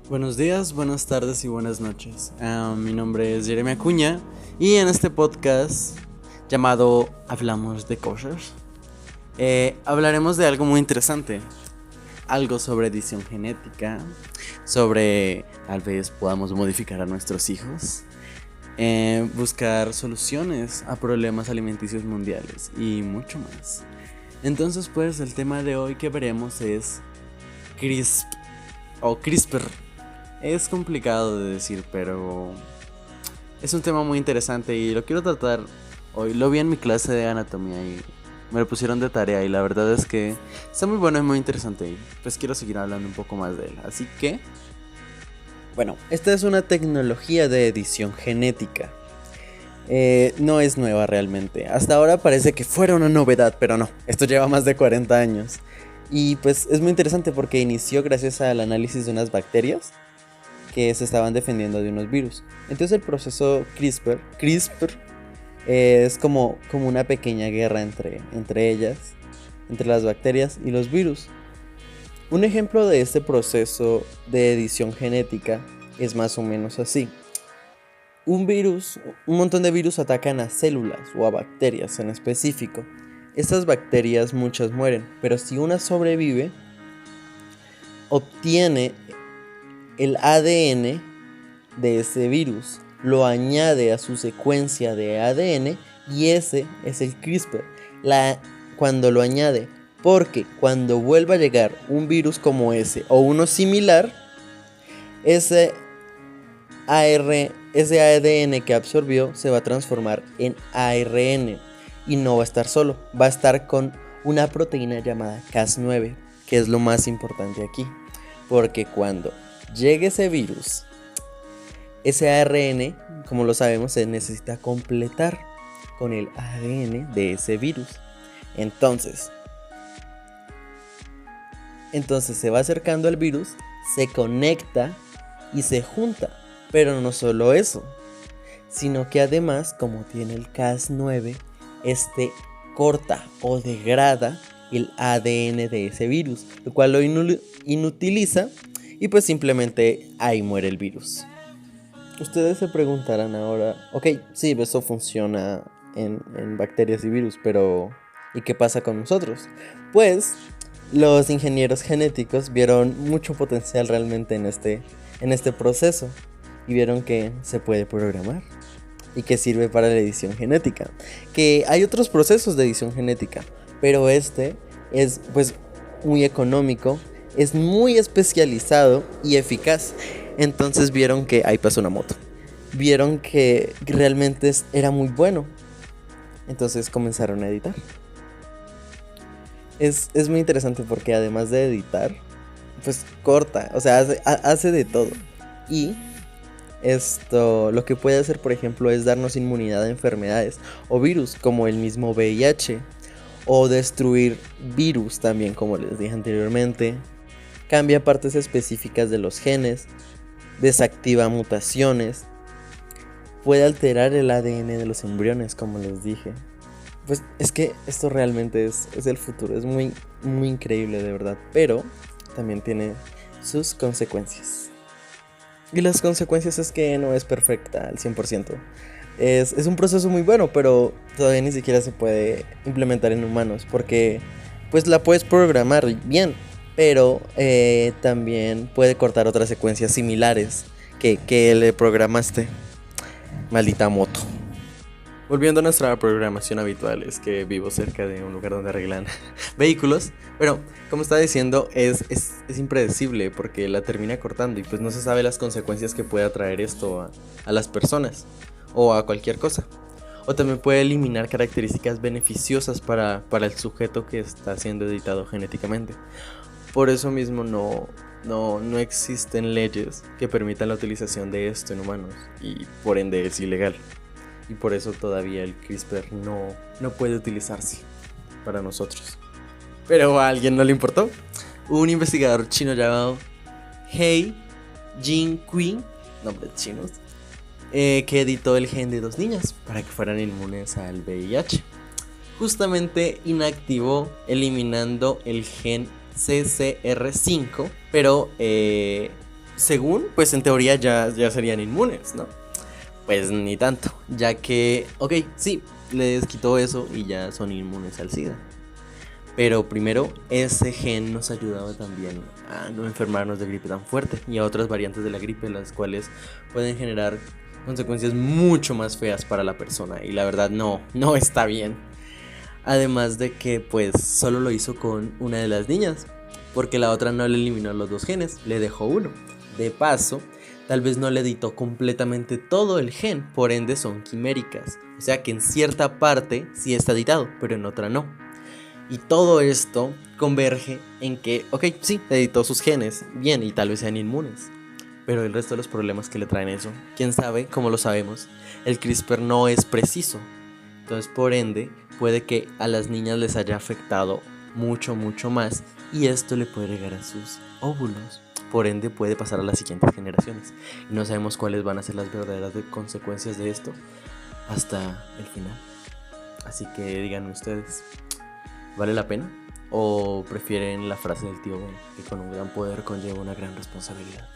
Buenos días, buenas tardes y buenas noches. Mi nombre es Jeremy Acuña y en este podcast llamado Hablamos de Cosas, hablaremos de algo muy interesante. Algo sobre edición genética, sobre tal vez podamos modificar a nuestros hijos, buscar soluciones a problemas alimenticios mundiales y mucho más. Entonces pues el tema de hoy que veremos es CRISP o CRISPR. Es complicado de decir, pero es un tema muy interesante y lo quiero tratar hoy. Lo vi en mi clase de anatomía y me lo pusieron de tarea y la verdad es que está muy bueno y muy interesante y pues quiero seguir hablando un poco más de él. Así que, bueno, esta es una tecnología de edición genética. No es nueva realmente. Hasta ahora parece que fuera una novedad, pero no. Esto lleva más de 40 años. Y pues es muy interesante porque inició gracias al análisis de unas bacterias que se estaban defendiendo de unos virus. Entonces el proceso CRISPR es como una pequeña guerra entre ellas, entre las bacterias y los virus. Un ejemplo de este proceso de edición genética es más o menos así. Un montón de virus atacan a células o a bacterias en específico. Estas bacterias muchas mueren, pero si una sobrevive, obtiene el ADN de ese virus, lo añade a su secuencia de ADN y ese es el CRISPR. Cuando lo añade, porque cuando vuelva a llegar un virus como ese o uno similar, ese ADN que absorbió se va a transformar en ARN y no va a estar solo, va a estar con una proteína llamada Cas9, que es lo más importante aquí, porque cuando llegue ese virus, ese ARN, como lo sabemos, se necesita completar con el ADN de ese virus. Entonces se va acercando al virus, se conecta y se junta. Pero no solo eso, sino que además, como tiene el Cas9, este corta o degrada el ADN de ese virus, lo cual lo inutiliza y pues simplemente ahí muere el virus. Ustedes se preguntarán ahora, ok, sí, eso funciona en bacterias y virus, pero ¿y qué pasa con nosotros? Pues los ingenieros genéticos vieron mucho potencial realmente en este proceso y vieron que se puede programar y que sirve para la edición genética. Que hay otros procesos de edición genética, pero este es pues muy económico, es muy especializado y eficaz. Entonces vieron que ahí pasó una moto. Vieron que realmente era muy bueno. Entonces comenzaron a editar. Es muy interesante porque además de editar, pues corta, o sea, hace de todo. Y esto lo que puede hacer, por ejemplo, es darnos inmunidad a enfermedades o virus como el mismo VIH, o destruir virus también, como les dije anteriormente. Cambia partes específicas de los genes, desactiva mutaciones, puede alterar el ADN de los embriones, como les dije. Pues es que esto realmente es el futuro, es muy, muy increíble de verdad, pero también tiene sus consecuencias. Y las consecuencias es que no es perfecta al 100%. Es un proceso muy bueno, pero todavía ni siquiera se puede implementar en humanos, porque pues la puedes programar bien, pero también puede cortar otras secuencias similares que le programaste. Maldita moto. Volviendo a nuestra programación habitual, es que vivo cerca de un lugar donde arreglan vehículos. Pero, como estaba diciendo, es impredecible porque la termina cortando y pues no se sabe las consecuencias que pueda traer esto a las personas o a cualquier cosa. O también puede eliminar características beneficiosas para el sujeto que está siendo editado genéticamente. Por eso mismo no existen leyes que permitan la utilización de esto en humanos y por ende es ilegal. Y por eso todavía el CRISPR no puede utilizarse para nosotros. Pero a alguien no le importó. Un investigador chino llamado He Jiankui, nombres chinos, que editó el gen de 2 niñas para que fueran inmunes al VIH. Justamente inactivó eliminando el gen CCR5, pero según, pues en teoría ya serían inmunes, ¿no? Pues ni tanto, ya que, ok, sí, les quitó eso y ya son inmunes al SIDA. Pero primero, ese gen nos ayudaba también a no enfermarnos de gripe tan fuerte y a otras variantes de la gripe, las cuales pueden generar consecuencias mucho más feas para la persona. Y la verdad no está bien. Además de que pues solo lo hizo con una de las niñas, porque la otra no le eliminó los dos genes, le dejó uno. De paso, tal vez no le editó completamente todo el gen, por ende son quiméricas. O sea que en cierta parte sí está editado, pero en otra no. Y todo esto converge en que, ok, sí, editó sus genes, bien, y tal vez sean inmunes. Pero el resto de los problemas que le traen eso, quién sabe, como lo sabemos, el CRISPR no es preciso. Entonces, por ende, puede que a las niñas les haya afectado mucho más y esto le puede llegar a sus óvulos. Por ende, puede pasar a las siguientes generaciones. Y no sabemos cuáles van a ser las verdaderas consecuencias de esto hasta el final. Así que díganme ustedes, ¿vale la pena? ¿O prefieren la frase del tío Ben, que con un gran poder conlleva una gran responsabilidad?